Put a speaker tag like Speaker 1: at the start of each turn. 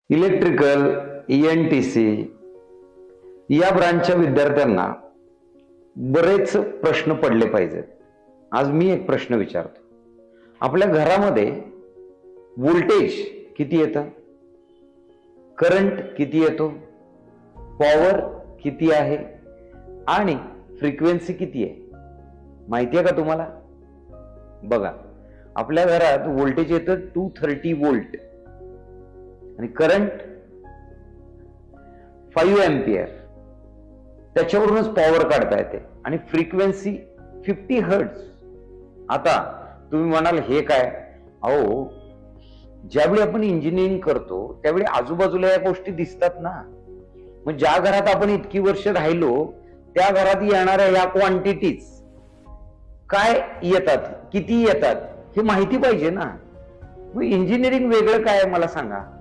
Speaker 1: Electrical, ENTC या ब्रांचच्या विद्यार्थ्यांना बरेच प्रश्न पडले पाहिजेत. आज मी एक प्रश्न विचारतो. आपल्या घरामध्ये व्होल्टेज किती येतं, करंट किती येतो, पॉवर किती आहे आणि फ्रिक्वेन्सी किती आहे माहिती आहे का तुम्हाला? बघा, आपल्या घरात व्होल्टेज येतं 230 व्होल्ट आणि करंट 5 एम्पियर. त्याच्यावरूनच पॉवर काढता येते आणि फ्रिक्वेन्सी 50 हर्ट्झ. आता तुम्ही म्हणाल हे काय? अहो, ज्यावेळी आपण इंजिनिअरिंग करतो त्यावेळी आजूबाजूला या गोष्टी दिसतात ना. मग ज्या घरात आपण इतकी वर्ष राहिलो त्या घरात येणाऱ्या या क्वांटिटीज काय येतात, किती येतात हे माहिती पाहिजे ना. मग इंजिनिअरिंग वेगळं काय मला सांगा.